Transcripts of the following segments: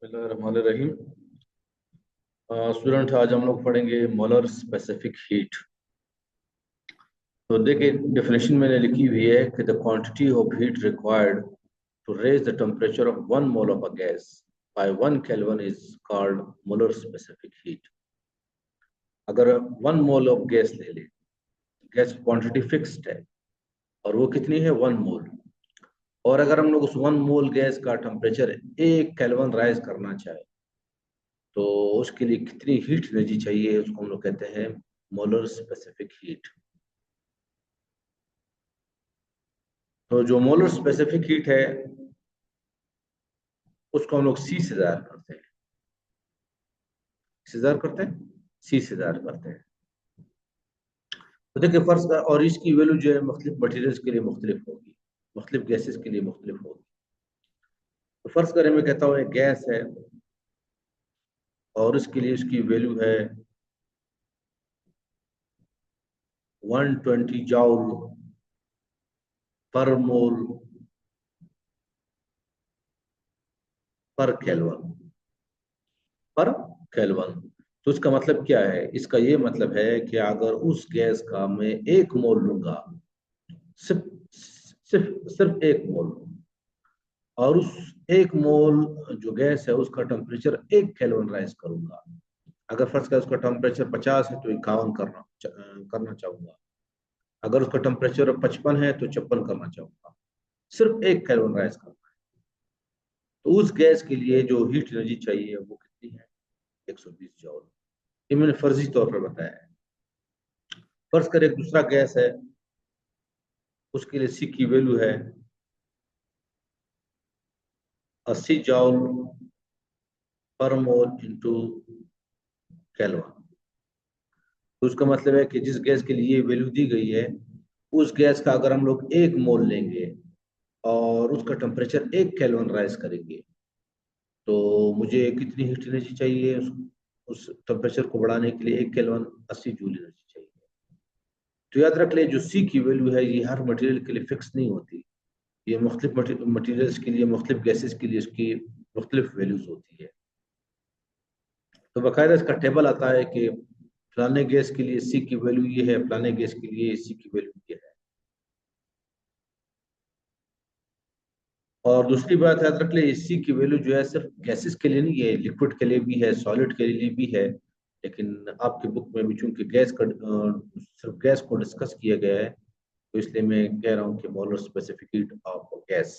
बिस्मिल्लाहिर्रहमानिर्रहीम। स्टूडेंट, आज हम लोग पढ़ेंगे मोलर स्पेसिफिक हीट। तो देखिए, डेफिनेशन मैंने लिखी हुई है कि the quantity of heat required to raise the temperature of 1 mole of a gas by 1 kelvin is called molar specific heat. अगर 1 मोल ऑफ गैस ले ले, गैस क्वांटिटी फिक्स्ड है और वो कितनी है, 1 मोल। और अगर हम लोग उस 1 मोल गैस का टेम्परेचर 1 केल्विन राइज करना चाहे तो उसके लिए कितनी हीट एनर्जी चाहिए, उसको हम लोग कहते हैं मोलर स्पेसिफिक हीट। तो जो मोलर स्पेसिफिक हीट है उसको हम लोग सी से ज़ाहिर करते हैं। किससे ज़ाहिर करते हैं? सी से ज़ाहिर करते हैं। तो देखिए, फर्स्ट का और इसकी वैल्यू जो है मुख्तलिफ मटीरियल्स के लिए मुख्तलिफ होगी, मुख्तलिफ गैसेस के लिए मुख्तलिफ होगी। तो फर्स्ट करें, मैं कहता हूँ एक गैस है और इसके लिए इसकी वैल्यू है 120 जॉउल पर मोल पर केल्विन पर केल्विन। तो इसका मतलब क्या है? इसका ये मतलब है कि अगर उस गैस का मैं 1 मोल लूंगा, सिर्फ सिर्फ सिर्फ 1 मोल, और उस 1 मोल जो गैस है उसका टेम्परेचर 1 केल्विन राइज करूंगा। अगर फर्स्ट का उसका टेम्परेचर 50 है तो 51 करना चाहूंगा। अगर उसका टेम्परेचर 55 है तो 56 करना चाहूंगा। सिर्फ 1 केल्विन राइज करना। तो उस गैस के लिए जो हीट एनर्जी चाहिए वो कितनी है? 120 जॉल। ये मैंने फर्जी तौर पर बताया है। फर्ज कर एक दूसरा गैस है, उसके लिए सी की वैल्यू है 80 जॉल पर मोल इंटू केल्विन। तो उसका मतलब है कि जिस गैस के लिए ये वैल्यू दी गई है, उस गैस का अगर हम लोग 1 मोल लेंगे और उसका टेम्परेचर 1 केल्विन राइज करेंगे तो मुझे कितनी हीट एनर्जी चाहिए? उस टेम्परेचर को बढ़ाने के लिए 1 केल्विन 80 जूल एनर्जी चाहिए। तो याद रख ले, जो सी की वैल्यू है ये हर मटेरियल के लिए फिक्स नहीं होती। ये मुख्तलिफ मटीरियल्स के लिए, मुख्तलिफ गैसेस के लिए इसकी मुख्तलिफ वैल्यूज होती है। तो बाकायदा इसका टेबल आता है कि फलाने गैस के लिए सी की वैल्यू ये है, फलाने गैस के लिए सी की वैल्यू ये है। और दूसरी बात याद रख ले, सी की वैल्यू जो है सिर्फ गैसेस के लिए नहीं है, लिक्विड के लिए भी है, सॉलिड के लिए भी है। लेकिन आपकी बुक में भी चूंकि सिर्फ गैस को डिस्कस किया गया है, तो इसलिए मैं कह रहा हूँ कि molar specific heat of gas.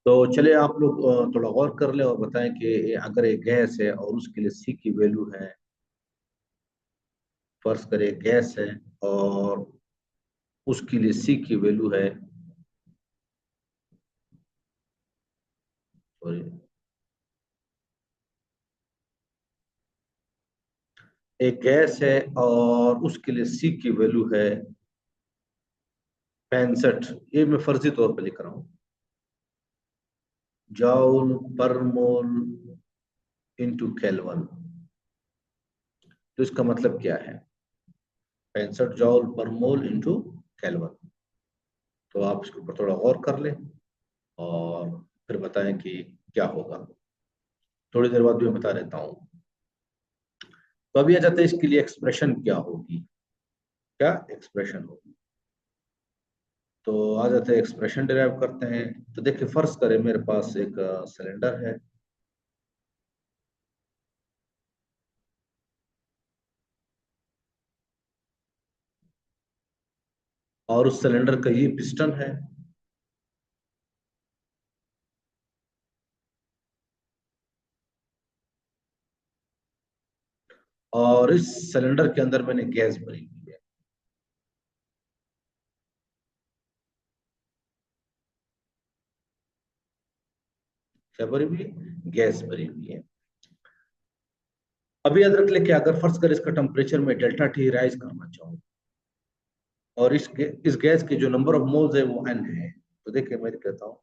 तो चलिए आप लोग थोड़ा गौर कर ले और बताएं कि अगर एक गैस है और उसके लिए सी की वैल्यू है, फर्ज करें गैस है और उसके लिए सी की वैल्यू है, सॉरी, एक गैस है और उसके लिए सी की वैल्यू है 65। ये मैं फर्जी तौर पर लिख रहा हूँ, जॉल पर मोल इंटू केल्विन। तो इसका मतलब क्या है? 65 जॉल पर मोल इंटू केल्विन। तो आप इसके ऊपर थोड़ा गौर कर लें और फिर बताएं कि क्या होगा। थोड़ी देर बाद भी मैं बता देता हूँ। तो अभी आ जाते हैं इसके लिए एक्सप्रेशन क्या होगी, क्या एक्सप्रेशन होगी। तो आ जाते हैं एक्सप्रेशन डिराइव करते हैं। तो देखिए, फर्ज करें मेरे पास एक सिलेंडर है और उस सिलेंडर का ये पिस्टन है और इस सिलेंडर के अंदर मैंने गैस भरी हुई है। क्या भरी हुई है? गैस भरी हुई है। अभी याद रख ले कि अगर फर्ज कर इसका टेम्परेचर में डेल्टा टी राइज करना चाहूँ और इस गैस के जो नंबर ऑफ मोल्स है वो n है, तो देखिए मैं कहता हूँ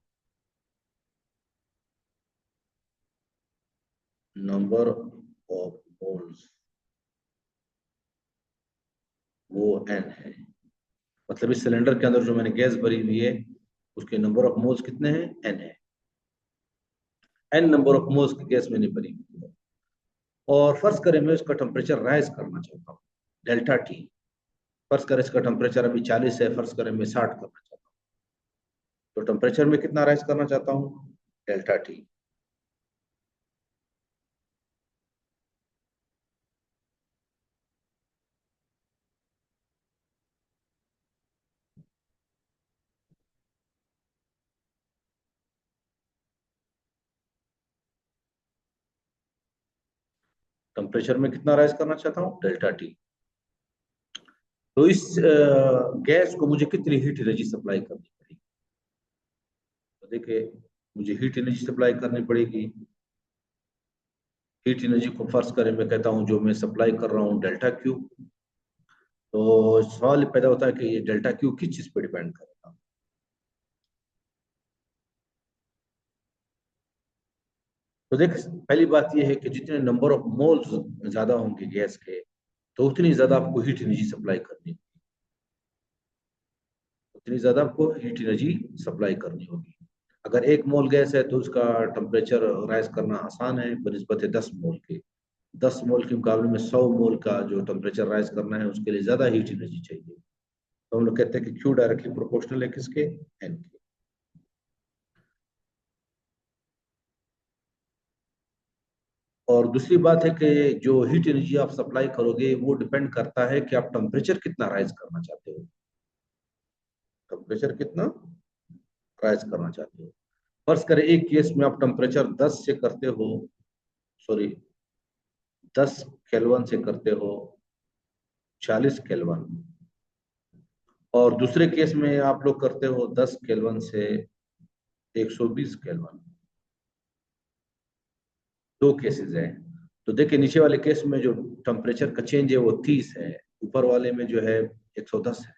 नंबर ऑफ मोल्स वो n है। मतलब इस सिलेंडर के अंदर जो मैंने गैस भरी हुई है उसके नंबर ऑफ मोल्स कितने हैं? n है। एन नंबर ऑफ मोल्स की गैस मैंने भरी हुई है, और फर्ज करें मैं उसका टेम्परेचर राइज करना चाहता हूँ, डेल्टा टी। फर्ज करें इसका टेम्परेचर अभी 40 है, फर्ज करें मैं 60 करना चाहता हूँ, तो टेम्परेचर में कितना राइज करना चाहता हूँ, डेल्टा टी। टेम्परेचर में कितना राइज करना चाहता हूँ, डेल्टा टी। तो इस गैस को मुझे कितनी हीट एनर्जी सप्लाई करनी पड़ेगी, तो देखिए मुझे हीट एनर्जी सप्लाई करनी पड़ेगी। हीट एनर्जी को फर्ज करें मैं कहता हूँ जो मैं सप्लाई कर रहा हूँ डेल्टा क्यू। तो सवाल पैदा होता है कि ये डेल्टा क्यू किस चीज पे डिपेंड करेगा। तो देख, पहली बात यह है कि जितने नंबर ऑफ मोल्स ज्यादा होंगे गैस के, तो उतनी ज्यादा आपको हीट एनर्जी सप्लाई करनी होगी, उतनी ज्यादा आपको हीट एनर्जी सप्लाई करनी होगी। अगर 1 मोल गैस है तो उसका टेम्परेचर राइज करना आसान है बनिस्बत 10 मोल के। 10 मोल के मुकाबले में 100 मोल का जो टेम्परेचर राइज करना है उसके लिए ज्यादा हीट एनर्जी चाहिए। तो हम लोग कहते हैं कि क्यू डायरेक्टली प्रोपोर्शनल है किसके, एन के। और दूसरी बात है कि जो हीट एनर्जी आप सप्लाई करोगे वो डिपेंड करता है कि आप टेम्परेचर कितना राइज करना चाहते हो, टेम्परेचर कितना राइज करना चाहते हो। फर्ज करें एक केस में आप टेम्परेचर 10 से करते हो, सॉरी 10 केल्विन से करते हो 40 केल्विन, और दूसरे केस में आप लोग करते हो 10 केल्विन से 120 केल्विन। दो केसेस हैं। तो देखिए नीचे वाले केस में जो टेम्परेचर का चेंज है वो 30 है, ऊपर वाले में जो है 110 है।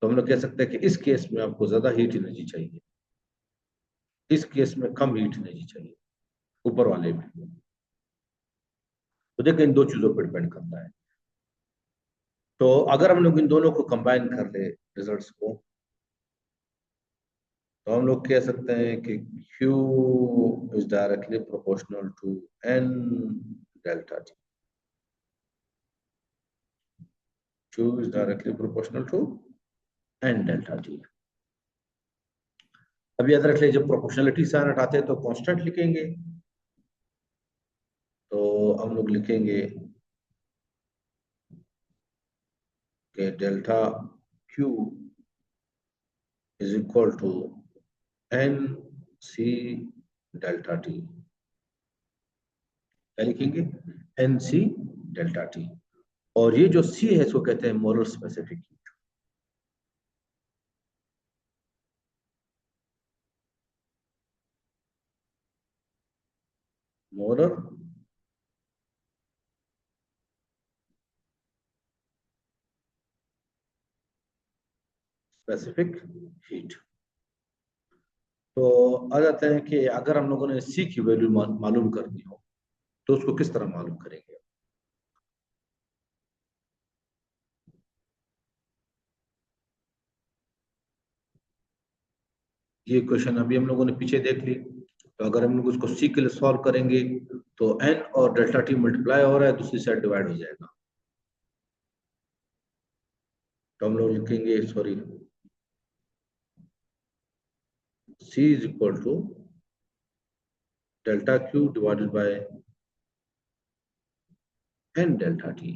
तो हम लोग कह सकते हैं कि इस केस में आपको ज्यादा हीट एनर्जी चाहिए, इस केस में कम हीट एनर्जी चाहिए, ऊपर वाले में। तो देखिए इन दो चीजों पर डिपेंड करता है। तो अगर हम लोग इन दोनों को कंबाइन कर ले रिजल्ट्स को, तो हम लोग कह सकते हैं कि Q is directly proportional to N delta T। Q is directly proportional to N delta T। अब याद रख लीजिए जब प्रोपोर्शनलिटी साइन हटाते हैं तो कांस्टेंट लिखेंगे। तो हम लोग लिखेंगे कि delta Q is equal to N C delta T। क्या लिखेंगे, N C डेल्टा T। और ये जो C है इसको कहते हैं molar specific. Molar specific heat. तो आ जाते हैं कि अगर हम लोगों ने सी की वैल्यू मालूम करनी हो तो उसको किस तरह मालूम करेंगे। ये क्वेश्चन अभी हम लोगों ने पीछे देख ली। तो अगर हम लोग उसको सी के लिए सॉल्व करेंगे तो एन और डेल्टा टी मल्टीप्लाई हो रहा है, दूसरी साइड डिवाइड हो जाएगा। तो हम लोग लिखेंगे, sorry, C is equal to delta Q divided by N delta T.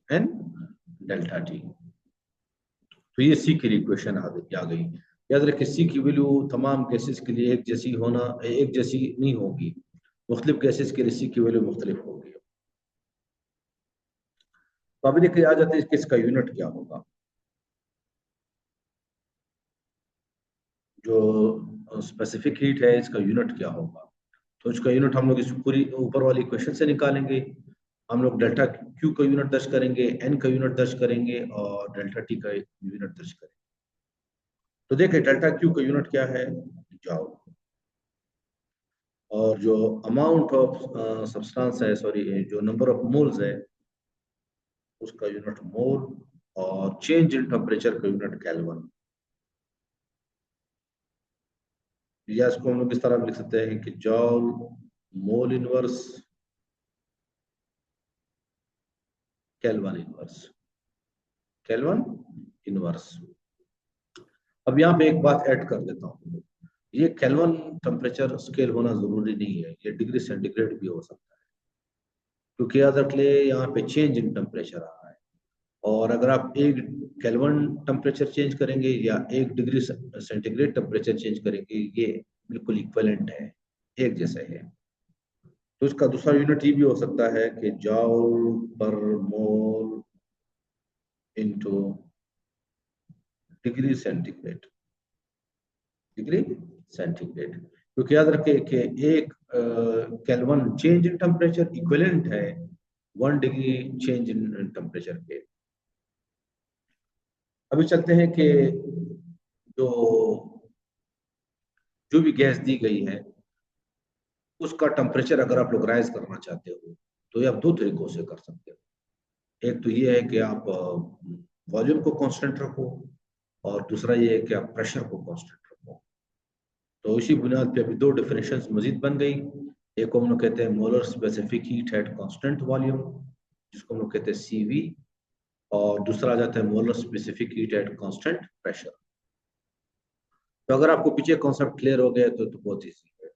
N delta T. तो ये सी की इक्वेशन आ गई। याद रखिए सी की वैल्यू तमाम गैसेस के लिए एक जैसी होना, एक जैसी नहीं होगी, मुख्तलिफ गैसेस के लिए सी की वैल्यू मुख्तलिफ होगी। तो अभी देखिए आ जाते हैं कि इसका यूनिट क्या होगा। जो स्पेसिफिक हीट है इसका यूनिट क्या होगा। तो इसका यूनिट हम लोग इस पूरी ऊपर वाली इक्वेशन से निकालेंगे। हम लोग डेल्टा क्यू का यूनिट दर्ज करेंगे, एन का यूनिट दर्ज करेंगे और डेल्टा टी का यूनिट दर्ज करेंगे। तो देखिए डेल्टा क्यू का यूनिट क्या है, जाओ, और जो अमाउंट ऑफ सब्सटेंस है, सॉरी जो नंबर ऑफ मोल्स है उसका यूनिट मोल। और चेंज इन टेम्परेचर का यूनिट केल्विन। या इसको हम लोग इस तरह लिख सकते हैं कि जॉल mole inverse kelvin inverse, kelvin inverse. अब यहाँ पे एक बात ऐड कर देता हूँ, ये केल्विन टेम्परेचर स्केल होना जरूरी नहीं है, ये डिग्री सेंटीग्रेड भी हो सकता है, क्योंकि याद रख ले यहाँ पे चेंज इन टेम्परेचर आ रहा है। और अगर आप एक केल्विन टेम्परेचर चेंज करेंगे या 1 डिग्री सेंटीग्रेड टेम्परेचर चेंज करेंगे, ये बिल्कुल इक्वलेंट है, एक जैसे है। तो इसका दूसरा यूनिट ये भी हो सकता है कि जॉल पर mole into degree centigrade, degree centigrade. क्योंकि याद रखें कि एक kelvin change in temperature equivalent है 1 डिग्री चेंज इन टेम्परेचर के। अभी चलते हैं कि जो जो भी गैस दी गई है उसका टेम्परेचर अगर आप लोग राइज करना चाहते हो तो ये आप दो तरीकों से कर सकते हो। एक तो ये है कि आप वॉल्यूम को कांस्टेंट रखो, और दूसरा ये है कि आप प्रेशर को कांस्टेंट रखो। तो इसी बुनियाद पे अभी दो डेफिनेशंस मजीद बन गई। एक को हम लोग कहते हैं molar specific heat at constant volume, जिसको हम लोग कहते हैं सीवी, और दूसरा आ जाता है molar specific heat at constant pressure. तो अगर आपको पीछे कॉन्सेप्ट क्लियर हो गया तो बहुत ईजी है।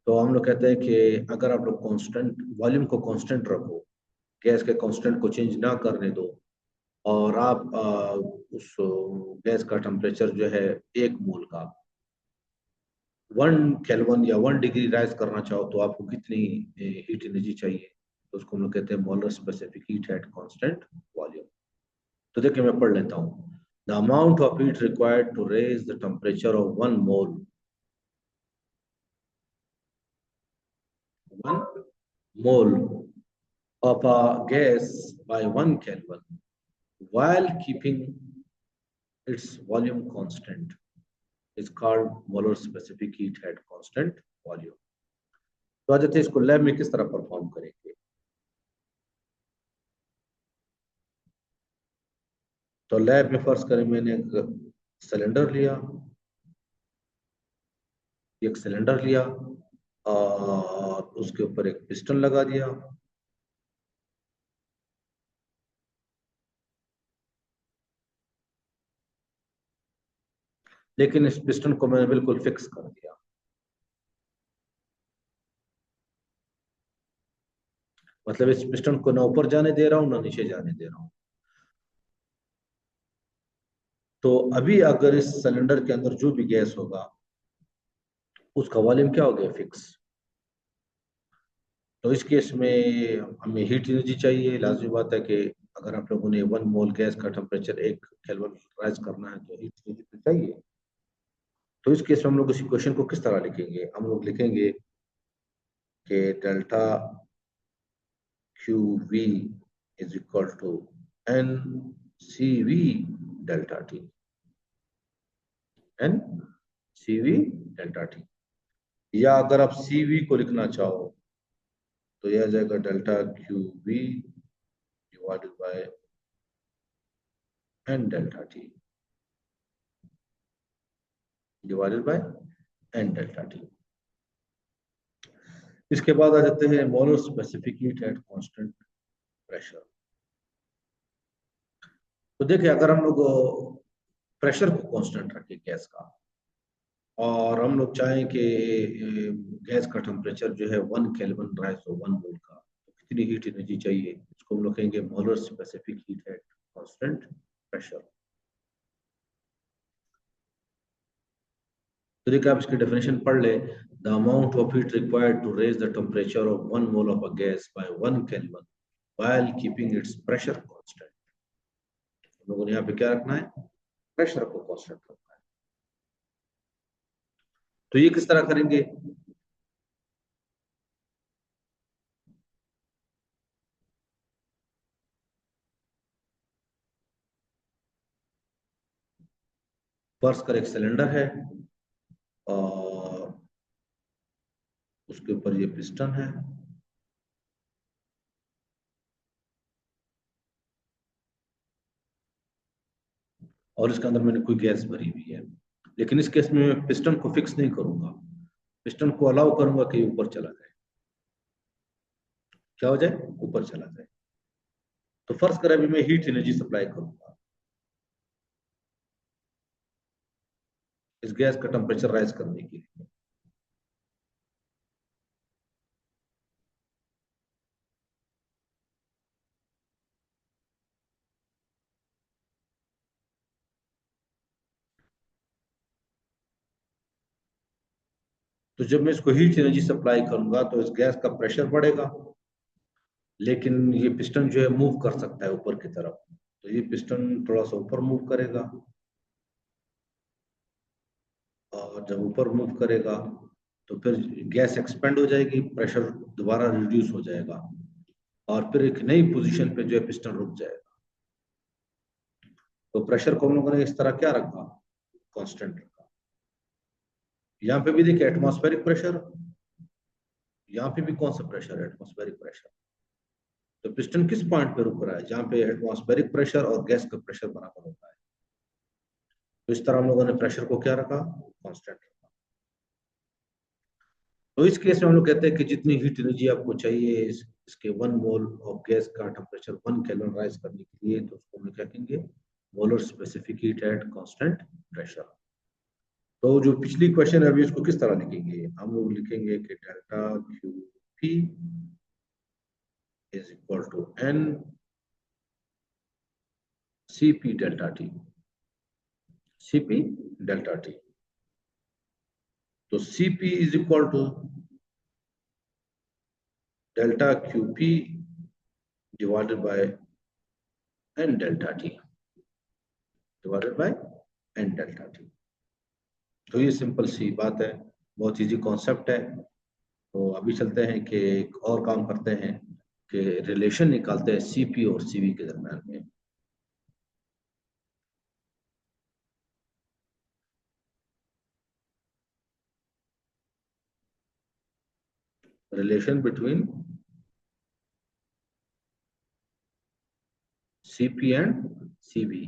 तो हम लोग कहते हैं कि अगर आप लोग कांस्टेंट वॉल्यूम को कांस्टेंट रखो, गैस के कांस्टेंट को चेंज ना करने दो, और आप उस गैस का टेम्परेचर जो है 1 मोल का 1 केल्विन या 1 डिग्री राइज करना चाहो, तो आपको कितनी हीट एनर्जी चाहिए? तो उसको हम लोग कहते हैं molar specific heat at constant volume. तो देखिए मैं पढ़ लेता हूँ। The amount of heat required to raise the temperature of 1 mole, 1 mole of a gas by 1 Kelvin while keeping its volume constant is called molar specific heat at constant volume। तो आज थे इसको लैब में किस तरह perform करेंगे। तो lab में फर्ज करें मैंने सिलेंडर लिया एक सिलेंडर लिया और उसके ऊपर एक पिस्टन लगा दिया। लेकिन इस पिस्टन को मैंने बिल्कुल फिक्स कर दिया, मतलब इस पिस्टन को ना ऊपर जाने दे रहा हूं ना नीचे जाने दे रहा हूं। तो अभी अगर इस सिलेंडर के अंदर जो भी गैस होगा उसका वॉल्यूम क्या हो गया? फिक्स। तो इस केस में हमें हीट एनर्जी चाहिए। लाजमी बात है कि अगर आप लोगों ने 1 मोल गैस का टेम्परेचर 1 केल्विन राइज करना है तो हीट एनर्जी तो चाहिए। तो इस केस में हम लोग इस इक्वेशन को किस तरह लिखेंगे? हम लोग लिखेंगे कि delta Q V is equal to N C V delta T, N C V delta T. या अगर आप सी वी को लिखना चाहो तो यह आ जाएगा delta Q V divided by N delta T divided by N delta T. इसके बाद आ जाते हैं molar specific heat at constant pressure. तो देखिए अगर हम लोग प्रेशर को कांस्टेंट रखें गैस का, और हम लोग चाहें कि गैस का टेम्परेचर जो है 1 केल्विन राइज हो 1 मोल का, तो कितनी हीट एनर्जी चाहिए? इसको हम लोग कहेंगे molar specific heat at constant pressure. तो देखिए आप इसकी डेफिनेशन पढ़ ले। The amount of heat required to raise the temperature of 1 mole of a gas by 1 kelvin while keeping its pressure constant। हम लोगों ने यहाँ पे क्या रखना है? प्रेशर को कांस्टेंट रखना है। तो ये किस तरह करेंगे? फर्श कर एक सिलेंडर है और उसके ऊपर ये पिस्टन है, और इसके अंदर मैंने कोई गैस भरी हुई है। लेकिन इस केस में मैं पिस्टन को फिक्स नहीं करूंगा, पिस्टन को अलाउ करूंगा कि ऊपर चला जाए। क्या हो जाए? ऊपर चला जाए। तो फर्स्ट करें अभी मैं हीट एनर्जी सप्लाई करूंगा इस गैस का टेम्परेचर राइज करने के लिए। तो जब मैं इसको हीट एनर्जी सप्लाई करूंगा तो इस गैस का प्रेशर बढ़ेगा, लेकिन ये पिस्टन जो है मूव कर सकता है ऊपर की तरफ। तो ये पिस्टन थोड़ा सा ऊपर मूव करेगा, और जब ऊपर मूव करेगा तो फिर गैस एक्सपेंड हो जाएगी, प्रेशर दोबारा रिड्यूस हो जाएगा, और फिर एक नई पोजीशन पे जो है पिस्टन रुक जाएगा। तो प्रेशर को हम लोगों ने इस तरह क्या रखा, कांस्टेंट रखा। यहाँ पे भी देखिए एटमॉस्फेरिक प्रेशर, यहाँ पे भी कौन सा प्रेशर है, एटमॉस्फेरिक प्रेशर। तो पिस्टन किस पॉइंट पे रुक रहा है, जहाँ पे एटमॉस्फेरिक प्रेशर और गैस का प्रेशर बराबर होता है। तो इस तरह हम लोगों ने प्रेशर को क्या रखा, कांस्टेंट रखा। तो इस केस में हम लोग कहते हैं कि जितनी हीट एनर्जी आपको चाहिए इसके 1 मोल ऑफ गैस का टेम्परेचर 1 केल्विन राइज करने के लिए, तो उसको हम लोग क्या कहेंगे, molar specific heat at constant pressure. तो जो पिछली क्वेश्चन है अभी इसको किस तरह लिखेंगे, हम लोग लिखेंगे कि delta Q P is equal to N C P delta T, C P delta T. तो C P is equal to delta Q P divided by N delta T, divided by N delta T. तो ये simple सी बात है, बहुत easy concept है। तो अभी चलते हैं कि एक और काम करते हैं कि रिलेशन निकालते हैं सीपी और सीवी के दरम्यान में। Relation between CP and CV.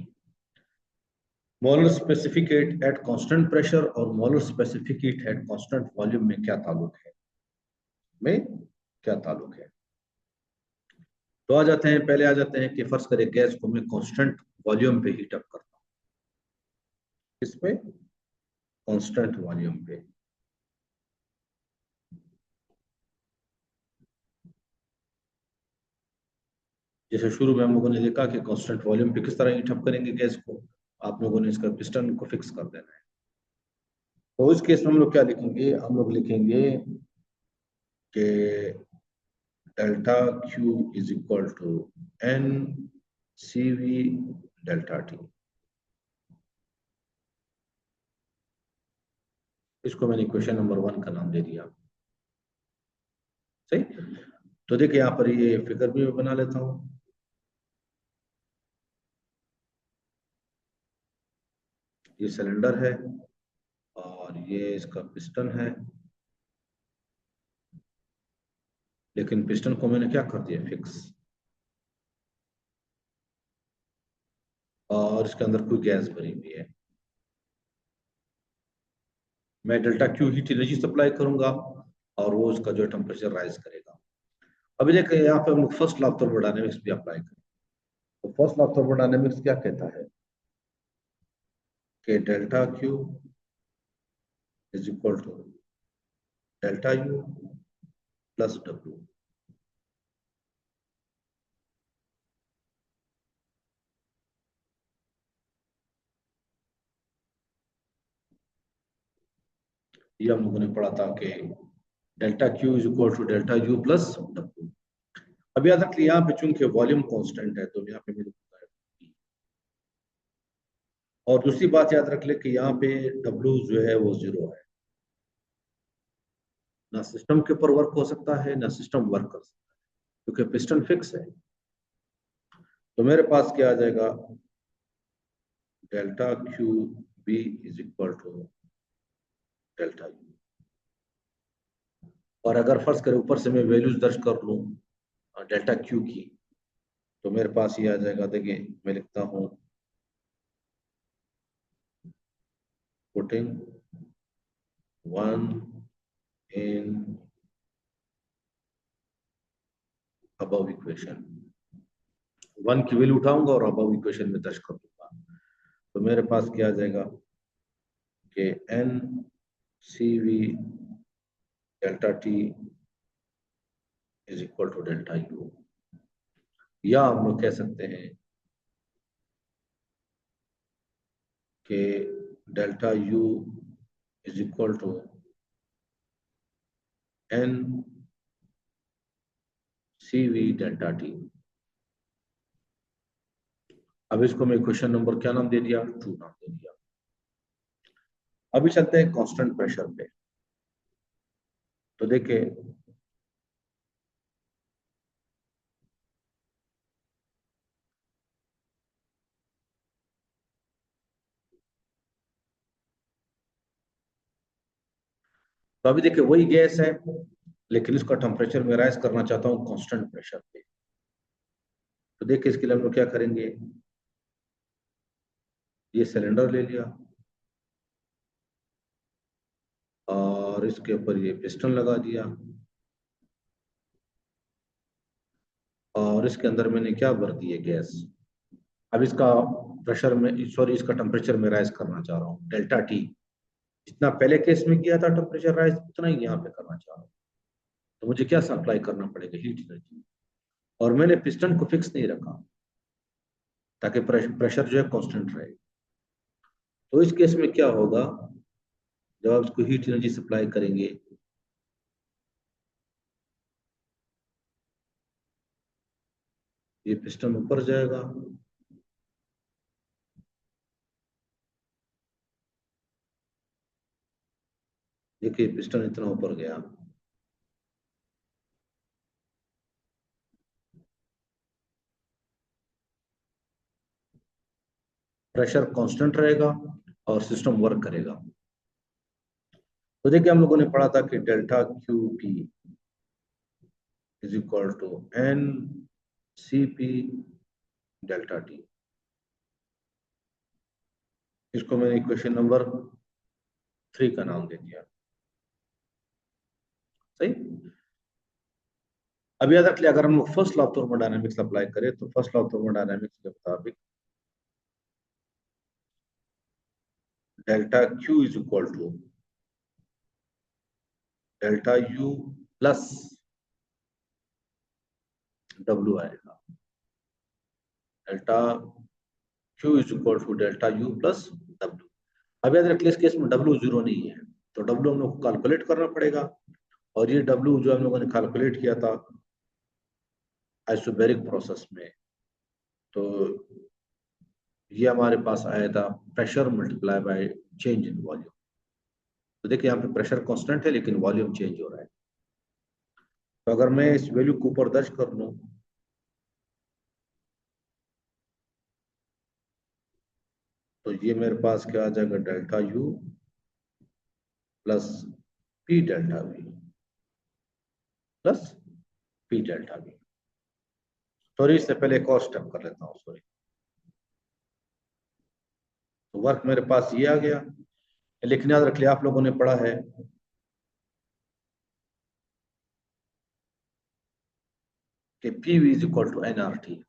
Molar specific heat at constant pressure और molar specific heat at constant volume में क्या ताल्लुक है, में क्या ताल्लुक है। तो आ जाते हैं, पहले आ जाते हैं कि फर्ज करें गैस को मैं कांस्टेंट वॉल्यूम पे हीट अप करता हूँ। किस पे, कांस्टेंट वॉल्यूम पे। जैसे शुरू में हम लोगों ने देखा कि कांस्टेंट वॉल्यूम पे किस तरह हीट अप करेंगे गैस को, आप लोगों ने इसका पिस्टन को फिक्स कर देना है। तो इस केस में हम लोग क्या लिखेंगे, हम लोग लिखेंगे कि delta Q is equal to N C V delta T. इसको मैंने क्वेश्चन नंबर 1 का नाम दे दिया। सही। तो देखिए यहाँ पर ये फिगर भी मैं बना लेता हूँ। ये सिलेंडर है और ये इसका पिस्टन है, लेकिन पिस्टन को मैंने क्या कर दिया, फिक्स। और इसके अंदर कोई गैस भरी हुई है। मैं delta Q heat energy supply करूंगा और वो उसका जो टेम्परेचर राइज करेगा। अभी देखिए यहाँ पे हम लोग फर्स्ट लॉ ऑफ थर्मोडायनेमिक्स भी अप्लाई करें। तो फर्स्ट लॉ ऑफ थर्मोडायनेमिक्स क्या कहता है कि delta Q is equal to delta U plus W. ये हम लोगों ने पढ़ा था कि delta Q is equal to delta U plus W. अब याद रखिए यहाँ पे चूंकि वॉल्यूम कांस्टेंट है तो यहाँ पे मैं लिखूंगा। और दूसरी बात याद रख ले कि यहाँ पे डब्ल्यू जो है वो 0 है, ना सिस्टम के ऊपर वर्क हो सकता है ना सिस्टम वर्क कर सकता है, क्योंकि पिस्टन फिक्स है। तो मेरे पास क्या आ जाएगा, delta Q B is equal to delta U. और अगर फर्ज करें ऊपर से मैं वैल्यूज दर्ज कर लूँ डेल्टा क्यू की, तो मेरे पास ये आ जाएगा। देखिए मैं लिखता हूँ पुटिंग 1 इन अबव इक्वेशन, 1 की वैल्यू उठाऊंगा और अबव इक्वेशन में दर्ज कर दूंगा। तो मेरे पास क्या आ जाएगा कि N C V delta T is equal to delta U, या हम लोग कह सकते हैं कि delta U is equal to N C V delta T. अब इसको मैं क्वेश्चन नंबर क्या नाम दे दिया, 2 नाम दे दिया। अभी चलते हैं कांस्टेंट प्रेशर पे। तो देखिए तो अभी देखिए वही गैस है, लेकिन इसका टेम्परेचर मैं राइज करना चाहता हूँ कांस्टेंट प्रेशर पे। तो देखिए इसके लिए हम लोग क्या करेंगे, ये सिलेंडर ले लिया और इसके ऊपर ये पिस्टन लगा दिया और इसके अंदर मैंने क्या भर दी है, गैस। अब इसका प्रेशर में, सॉरी, इसका टेम्परेचर में राइज करना चाह रहा हूँ डेल्टा टी। जितना पहले केस में किया था टेम्परेचर राइज, उतना ही यहाँ पे करना चाह रहा हूँ। तो मुझे क्या सप्लाई करना पड़ेगा, हीट एनर्जी। और मैंने पिस्टन को फिक्स नहीं रखा ताकि प्रेशर जो है कांस्टेंट रहे। तो इस केस में क्या होगा, जब आप इसको हीट एनर्जी सप्लाई करेंगे, ये पिस्टन ऊपर जाएगा, देखिए पिस्टन इतना ऊपर गया, प्रेशर कांस्टेंट रहेगा और सिस्टम वर्क करेगा। तो देखिए हम लोगों ने पढ़ा था कि delta Q P is equal to N C P delta T. इसको मैंने इक्वेशन नंबर 3 का नाम दे दिया। सही। अब याद रख लिया, अगर हम लोग first law of thermodynamics apply करें तो फर्स्ट लॉ ऑफ थर्मोडायनामिक्स के मुताबिक delta Q is equal to delta U plus W आएगा। Delta Q is equal to delta U plus W. अब याद रखिए इस केस में डब्ल्यू जीरो नहीं है, तो डब्ल्यू हम लोग को कैलकुलेट करना पड़ेगा। और ये डब्ल्यू जो हम लोगों ने कैलकुलेट किया था आइसोबैरिक प्रोसेस में, तो ये हमारे पास आया था pressure multiply by change in volume. तो देखिए यहाँ पे प्रेशर कांस्टेंट है लेकिन वॉल्यूम चेंज हो रहा है। तो अगर मैं इस वैल्यू को ऊपर दर्ज कर लूं, तो ये मेरे पास क्या आ जाएगा, delta U plus P delta we plus P delta we. Sorry, इससे पहले एक और स्टेप कर लेता हूँ, सॉरी। तो वर्क मेरे पास ये आ गया, लेकिन याद रख लिया आप लोगों ने पढ़ा है कि P V is equal to N R T,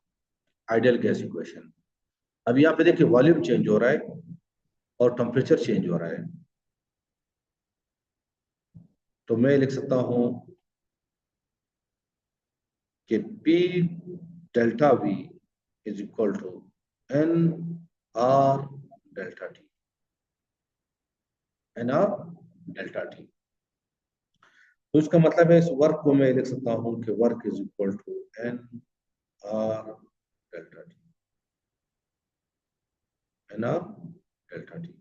ideal gas equation. अब यहाँ पे देखिए वॉल्यूम चेंज हो रहा है और टेम्परेचर चेंज हो रहा है, तो मैं लिख सकता हूं कि P delta V is equal to N R delta T, N R delta T. तो इसका मतलब है इस वर्क को मैं लिख सकता हूं कि work is equal to N R delta T, N R delta T.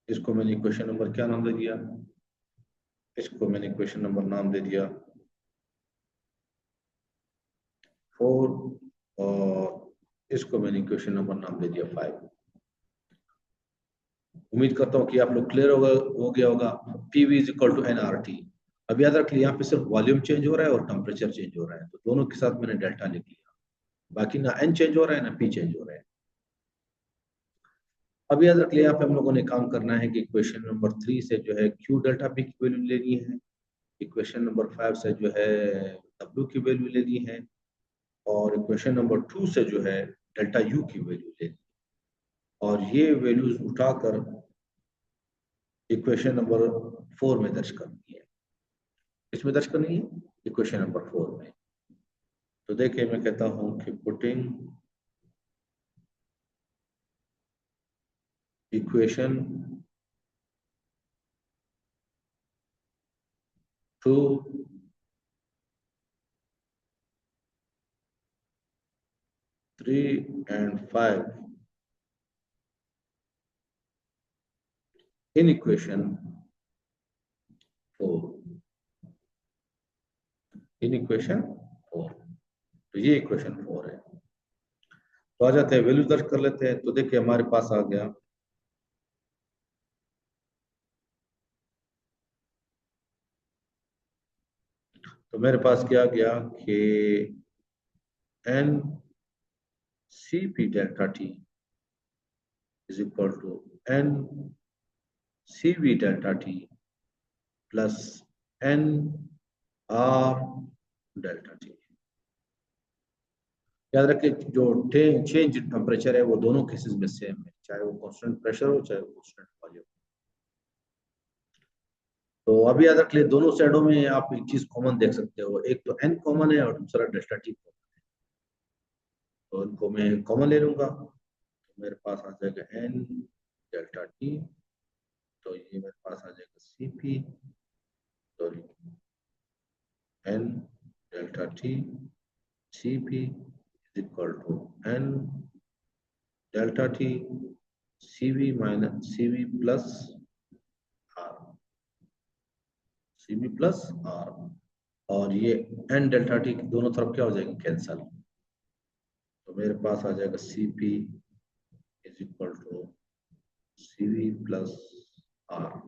इसको मैंने इक्वेशन नंबर क्या नाम दे दिया, इसको मैंने इक्वेशन नंबर नाम दे दिया 4, और इसको मैंने इक्वेशन नंबर नाम दे दिया 5। उम्मीद करता हूँ कि आप लोग क्लियर हो गया होगा। P V is equal to N R T. अब याद रखिए यहाँ पे सिर्फ वॉल्यूम चेंज हो रहा है और टेम्परेचर चेंज हो रहा है, तो दोनों के साथ मैंने डेल्टा लिख लिया। बाकी ना एन चेंज हो रहा है ना पी चेंज हो रहा है। अब याद रख लिया, यहाँ पे हम लोगों ने काम करना है कि इक्वेशन नंबर 3 से जो है क्यू डेल्टा पी की वैल्यू लेनी है, इक्वेशन नंबर 5 से जो है डब्ल्यू की वैल्यू लेनी है, और इक्वेशन नंबर 2 से जो है डेल्टा यू की वैल्यू लेनी है, और ये वैल्यूज उठाकर इक्वेशन नंबर 4 में दर्ज करनी है। इसमें दर्ज करनी है इक्वेशन नंबर 4 में। तो देखिए मैं कहता हूं कि putting equation 2 3 and 5 in equation 4, in equation 4। तो ये इक्वेशन 4 है। तो आ जाते हैं, वैल्यू दर्ज कर लेते हैं। तो देखिए हमारे पास आ गया तो मेरे पास क्या गया कि N C P delta T is equal to N C V delta T plus N R delta T. याद रखिए जो चेंज टेम्परेचर है वो दोनों केसेस में सेम है, चाहे वो कांस्टेंट प्रेशर हो चाहे वो कांस्टेंट वॉल्यूम। तो अभी याद रख लिए, दोनों साइडों में आप एक चीज कॉमन देख सकते हो, एक तो एन कॉमन है और दूसरा डेल्टा टी कॉमन है। तो इनको मैं कॉमन ले लूंगा, तो मेरे पास आ जाएगा एन डेल्टा टी, तो ये मेरे पास आ जाएगा C P, sorry N delta T C P is equal to N delta T C V minus C V plus R, C V plus R, और ये एन डेल्टा टी दोनों तरफ क्या हो जाएगी, कैंसल। तो मेरे पास आ जाएगा C P is equal to C V plus R,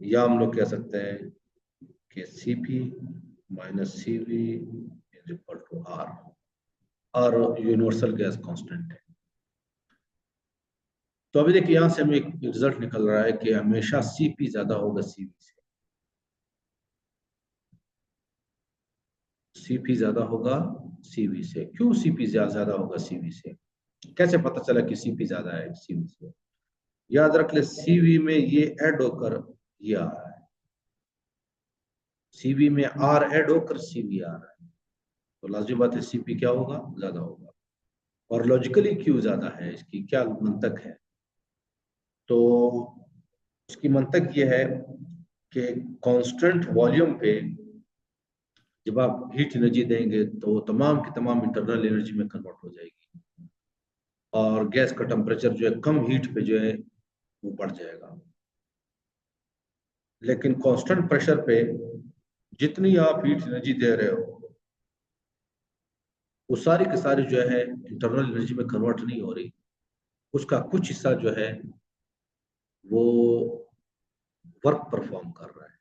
या हम लोग कह सकते हैं कि C P minus C V is equal to R, और यूनिवर्सल गैस कांस्टेंट है। तो अभी देखिए यहां से हमें एक रिजल्ट निकल रहा है कि हमेशा सी पी ज्यादा होगा सी वी से, सी पी ज्यादा होगा सी वी से। क्यों सी पी ज्यादा होगा सी वी से, कैसे पता चला कि सी पी ज्यादा है सी वी से? याद रख ले, सी वी में ये ऐड होकर ये आ रहा है, सीवी में आर ऐड होकर सीवी आ रहा है, तो लाजमी बात है सीपी क्या होगा, ज्यादा होगा। और लॉजिकली क्यों ज्यादा है, इसकी क्या मंतक है? तो उसकी मंतक ये है कि कांस्टेंट वॉल्यूम पे जब आप हीट एनर्जी देंगे तो तमाम की तमाम इंटरनल एनर्जी में कन्वर्ट हो जाएगी, और गैस का टेम्परेचर जो है कम हीट पे जो है वो बढ़ जाएगा। लेकिन कांस्टेंट प्रेशर पे जितनी आप हीट एनर्जी दे रहे हो वो सारी की सारी जो है इंटरनल एनर्जी में कन्वर्ट नहीं हो रही, उसका कुछ हिस्सा जो है वो वर्क परफॉर्म कर रहा है।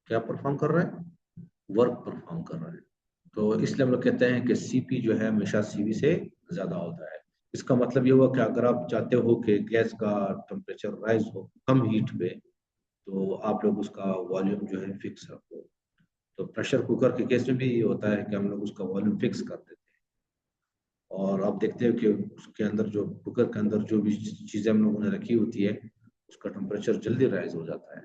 क्या परफॉर्म कर रहा है? वर्क परफॉर्म कर रहा है। तो इसलिए हम लोग कहते हैं कि सीपी जो है हमेशा सीवी से ज्यादा होता है। इसका मतलब ये हुआ कि अगर आप चाहते हो कि गैस का टेम्परेचर राइज हो कम हीट पे, तो आप लोग उसका वॉल्यूम जो है फिक्स रखो। तो प्रेशर कुकर के केस में भी ये होता है कि हम लोग उसका वॉल्यूम फिक्स कर देते हैं, और आप देखते हो कि उसके अंदर जो कुकर के अंदर जो भी चीजें हम लोगों ने रखी होती है उसका टेम्परेचर जल्दी राइज हो जाता है।